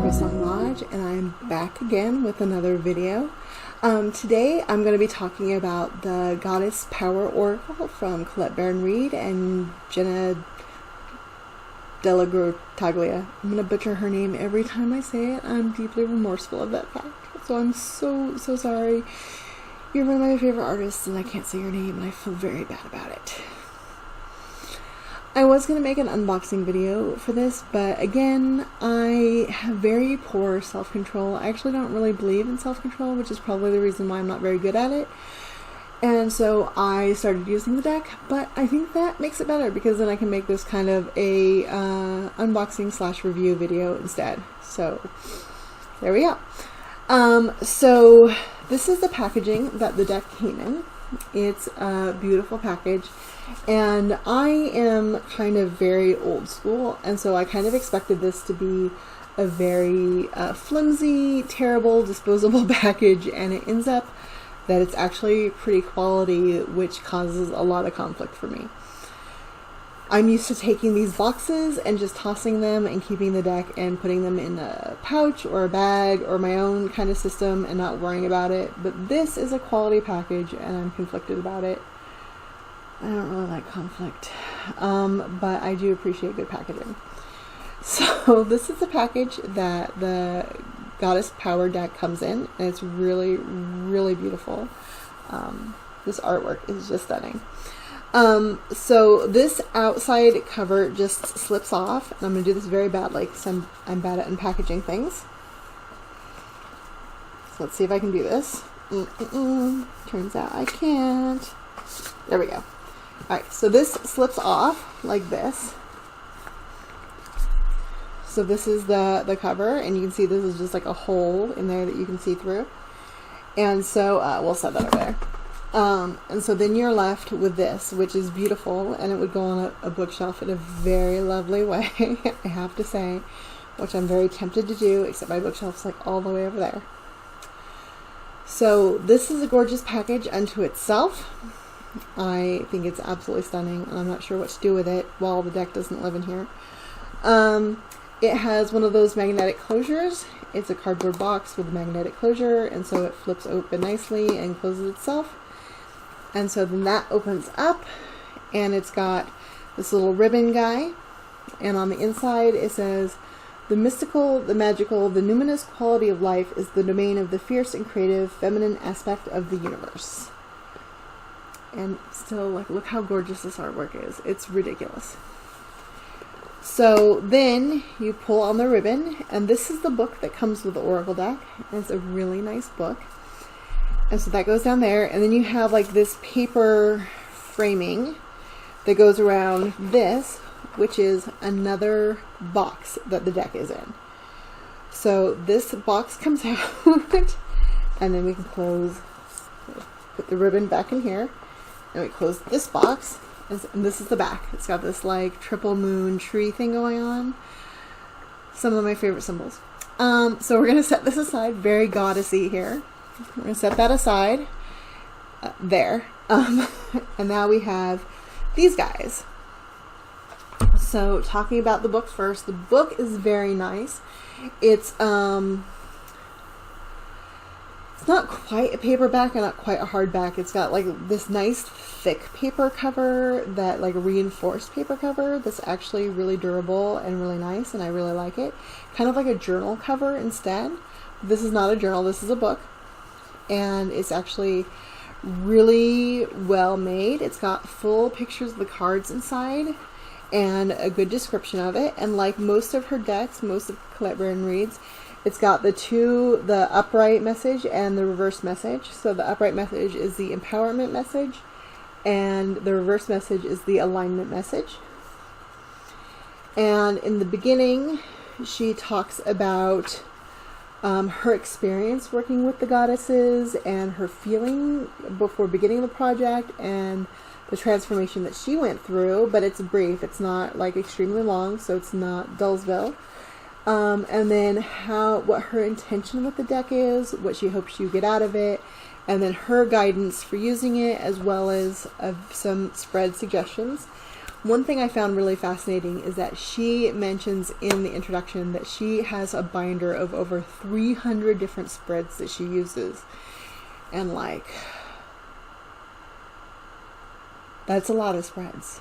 CrowSong Lodge, and I'm back again with another video. Today I'm going to be talking about the Goddess Power Oracle from Colette Baron-Reid and Jena DellaGrottaglia. I'm going to butcher her name every time I say it. I'm deeply remorseful of that fact. So I'm so sorry. You're one of my favorite artists and I can't say your name and I feel very bad about it. I was going to make an unboxing video for this, but again, I have very poor self-control. I actually don't really believe in self-control, which is probably the reason why I'm not very good at it. And so I started using the deck, but I think that makes it better because then I can make this kind of a unboxing slash review video instead. So there we go. So this is the packaging that the deck came in. It's a beautiful package. And I am kind of very old school, and so I kind of expected this to be a very flimsy, terrible, disposable package, and it ends up that it's actually pretty quality, which causes a lot of conflict for me. I'm used to taking these boxes and just tossing them and keeping the deck and putting them in a pouch or a bag or my own kind of system and not worrying about it, but this is a quality package and I'm conflicted about it. I don't really like conflict, but I do appreciate good packaging. So this is the package that the Goddess Power deck comes in, and it's really, really beautiful. This artwork is just stunning. So this outside cover just slips off, and I'm going to do this very badly because I'm bad at unpackaging things. So let's see if I can do this. Turns out I can't. There we go. Alright, so this slips off like this. So this is the cover, and you can see this is just like a hole in there that you can see through. And so we'll set that over there. And so then you're left with this, which is beautiful, and it would go on a bookshelf in a very lovely way, I have to say, which I'm very tempted to do, except my bookshelf's like all the way over there. So this is a gorgeous package unto itself. I think it's absolutely stunning, and I'm not sure what to do with it while the deck doesn't live in here. It has one of those magnetic closures. It's a cardboard box with a magnetic closure, and so it flips open nicely and closes itself. And so then that opens up, and it's got this little ribbon guy, and on the inside it says, "The mystical, the magical, the numinous quality of life is the domain of the fierce and creative feminine aspect of the universe." And still, like, look how gorgeous this artwork is. It's ridiculous. So then you pull on the ribbon, and this is the book that comes with the Oracle deck. And it's a really nice book. And so that goes down there. And then you have like this paper framing that goes around this, which is another box that the deck is in. So this box comes out, and then we can close, put the ribbon back in here. And we close this box, and this is the back. It's got this like triple moon tree thing going on. Some of my favorite symbols. So we're going to set this aside, very goddessy here. We're going to set that aside there. And now we have these guys. So talking about the book first, the book is very nice. It's not quite a paperback and not quite a hardback. It's got like this nice thick paper cover, that like reinforced paper cover that's actually really durable and really nice, and I really like it. Kind of like a journal cover instead. This is not a journal, this is a book. And it's actually really well made. It's got full pictures of the cards inside and a good description of it. And like most of her decks, most of Colette Baron-Reid's, it's got the upright message and the reverse message. So the upright message is the empowerment message, and the reverse message is the alignment message. And in the beginning, she talks about her experience working with the goddesses and her feeling before beginning the project and the transformation that she went through, but it's brief. It's not like extremely long, so it's not Dullsville. And then what her intention with the deck is, what she hopes you get out of it, and then her guidance for using it, as well as some spread suggestions. One thing I found really fascinating is that she mentions in the introduction that she has a binder of over 300 different spreads that she uses. And like, that's a lot of spreads.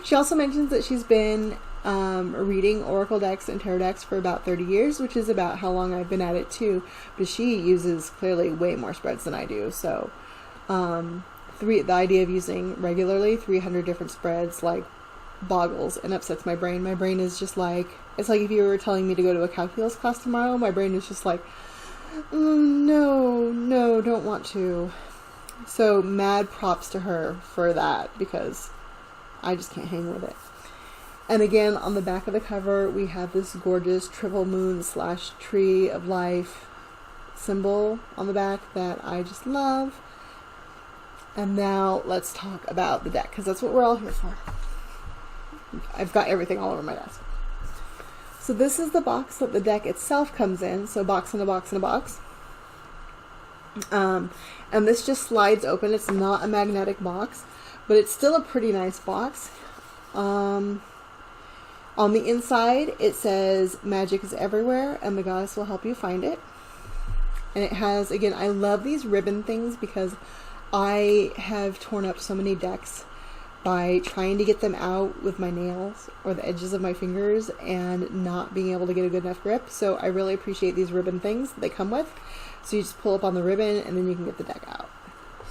She also mentions that she's been reading Oracle decks and Tarot decks for about 30 years, which is about how long I've been at it too. But she uses clearly way more spreads than I do. So the idea of using regularly 300 different spreads like boggles and upsets my brain. My brain is just like, it's like if you were telling me to go to a calculus class tomorrow, my brain is just like, no, don't want to. So mad props to her for that, because I just can't hang with it. And again, on the back of the cover, we have this gorgeous triple moon / tree of life symbol on the back that I just love. And now let's talk about the deck, because that's what we're all here for. I've got everything all over my desk. So this is the box that the deck itself comes in. So box in a box in a box. And this just slides open. It's not a magnetic box, but it's still a pretty nice box. On the inside, it says magic is everywhere and the goddess will help you find it. And it has, again, I love these ribbon things because I have torn up so many decks by trying to get them out with my nails or the edges of my fingers and not being able to get a good enough grip. So I really appreciate these ribbon things that they come with. So you just pull up on the ribbon and then you can get the deck out.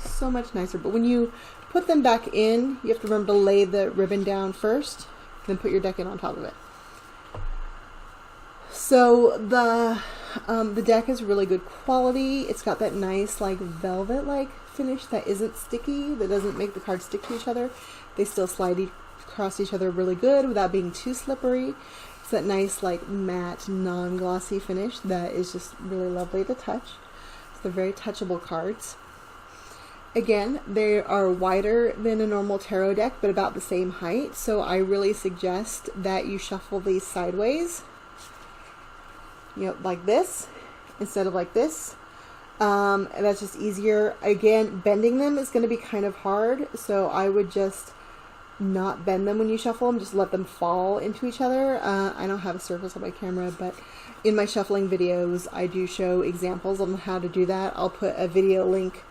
So much nicer. But when you put them back in, you have to remember to lay the ribbon down first, then put your deck in on top of it. So the deck is really good quality. It's got that nice like velvet-like finish that isn't sticky, that doesn't make the cards stick to each other. They still slide across each other really good without being too slippery. It's that nice like matte, non-glossy finish that is just really lovely to touch. So they're very touchable cards. Again, they are wider than a normal tarot deck, but about the same height. So I really suggest that you shuffle these sideways, like this, instead of like this. And that's just easier. Again, bending them is going to be kind of hard, so I would just not bend them when you shuffle them. Just let them fall into each other. I don't have a surface on my camera, but in my shuffling videos, I do show examples on how to do that. I'll put a video link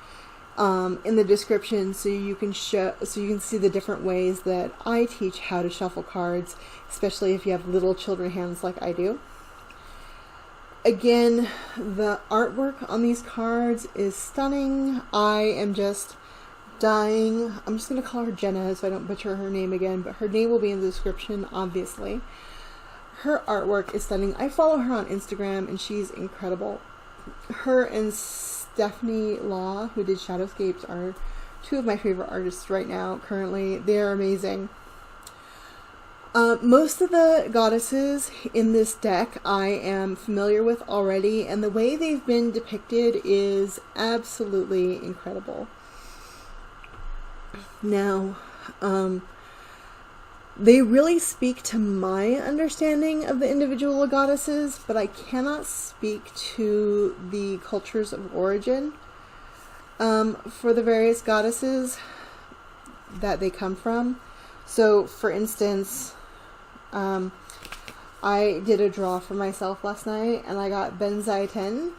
in the description so you can see the different ways that I teach how to shuffle cards, especially if you have little children hands like I do. Again, the artwork on these cards is stunning. I am just dying. I'm just going to call her Jena so I don't butcher her name again, but her name will be in the description, obviously. Her artwork is stunning. I follow her on Instagram and she's incredible. Her and Stephanie Law, who did Shadowscapes, are two of my favorite artists right now, currently. They're amazing. Most of the goddesses in this deck I am familiar with already, and the way they've been depicted is absolutely incredible. Now, they really speak to my understanding of the individual goddesses, but I cannot speak to the cultures of origin for the various goddesses that they come from. So, for instance, I did a draw for myself last night, and I got Benzaiten,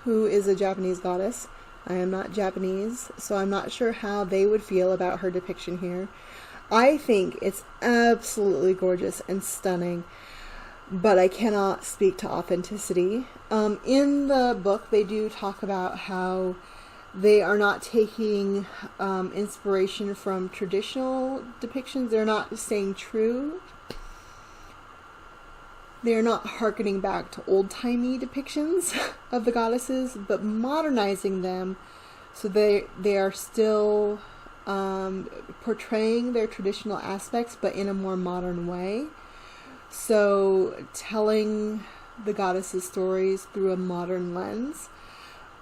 who is a Japanese goddess. I am not Japanese, so I'm not sure how they would feel about her depiction here. I think it's absolutely gorgeous and stunning, but I cannot speak to authenticity. In the book, they do talk about how they are not taking inspiration from traditional depictions. They're not staying true. They are not hearkening back to old-timey depictions of the goddesses, but modernizing them so they are still portraying their traditional aspects, but in a more modern way. So telling the goddesses' stories through a modern lens.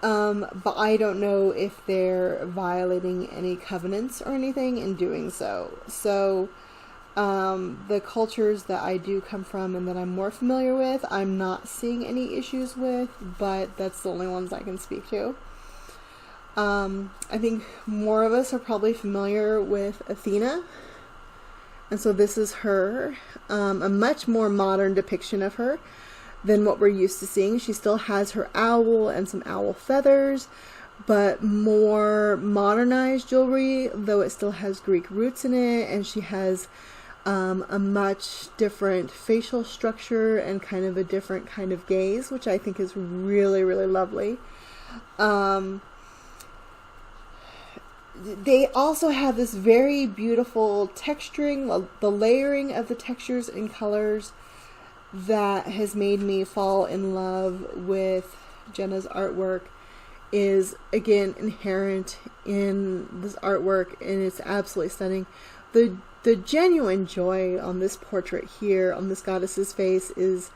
But I don't know if they're violating any covenants or anything in doing so. So the cultures that I do come from and that I'm more familiar with, I'm not seeing any issues with, but that's the only ones I can speak to. I think more of us are probably familiar with Athena. And so this is her, a much more modern depiction of her than what we're used to seeing. She still has her owl and some owl feathers, but more modernized jewelry, though it still has Greek roots in it, and she has a much different facial structure and kind of a different kind of gaze, which I think is really, really lovely. They also have this very beautiful texturing, the layering of the textures and colors that has made me fall in love with Jena's artwork is, again, inherent in this artwork, and it's absolutely stunning. The genuine joy on this portrait here, on this goddess's face, is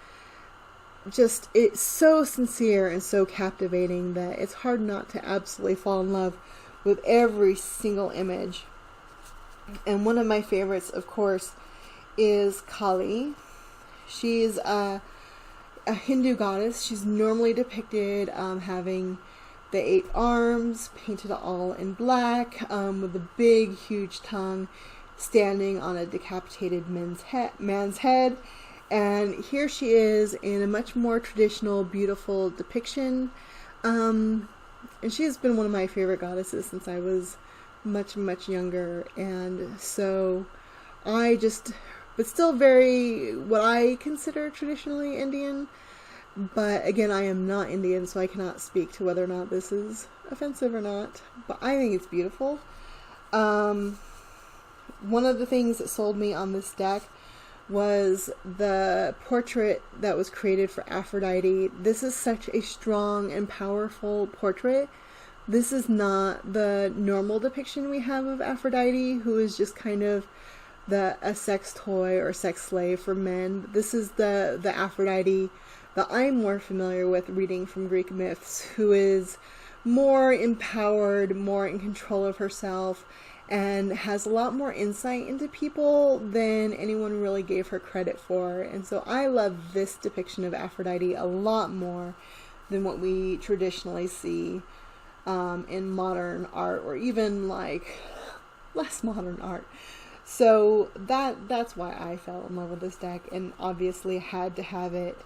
just, it's so sincere and so captivating that it's hard not to absolutely fall in love with every single image. And one of my favorites, of course, is Kali. She's a Hindu goddess. She's normally depicted having the 8 arms, painted all in black, with a big, huge tongue, standing on a decapitated man's head. And here she is in a much more traditional, beautiful depiction. And she has been one of my favorite goddesses since I was much, much younger. And so but still very, what I consider traditionally Indian. But again, I am not Indian, so I cannot speak to whether or not this is offensive or not. But I think it's beautiful. One of the things that sold me on this deck was the portrait that was created for Aphrodite. This is such a strong and powerful portrait. This is not the normal depiction we have of Aphrodite, who is just kind of a sex toy or sex slave for men. This is the Aphrodite that I'm more familiar with reading from Greek myths, who is more empowered, more in control of herself, and has a lot more insight into people than anyone really gave her credit for. And so I love this depiction of Aphrodite a lot more than what we traditionally see in modern art, or even like less modern art. So that's why I fell in love with this deck, and obviously had to have it.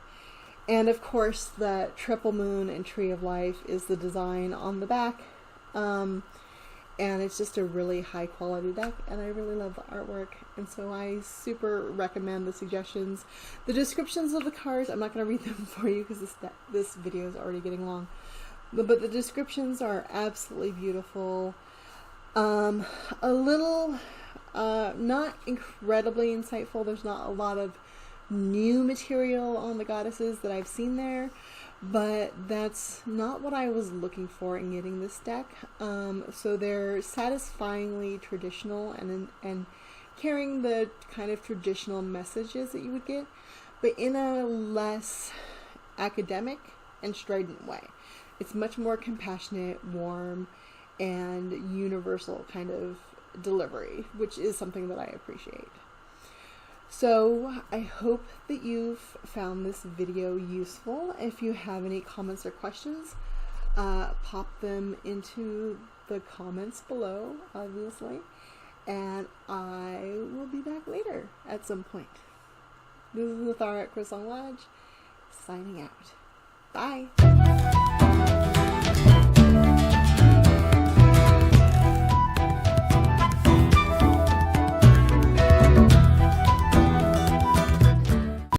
And of course, the triple moon and tree of life is the design on the back. And it's just a really high quality deck, and I really love the artwork, and so I super recommend the suggestions. The descriptions of the cards, I'm not going to read them for you because this video is already getting long, but the descriptions are absolutely beautiful. A little, not incredibly insightful. There's not a lot of new material on the goddesses that I've seen there, but that's not what I was looking for in getting this deck. So they're satisfyingly traditional and carrying the kind of traditional messages that you would get, but in a less academic and strident way. It's much more compassionate, warm, and universal kind of delivery, which is something that I appreciate. So I hope that you've found this video useful. If you have any comments or questions, pop them into the comments below, obviously, and I will be back later at some point. This is Athena at CrowSong Lodge, signing out. Bye!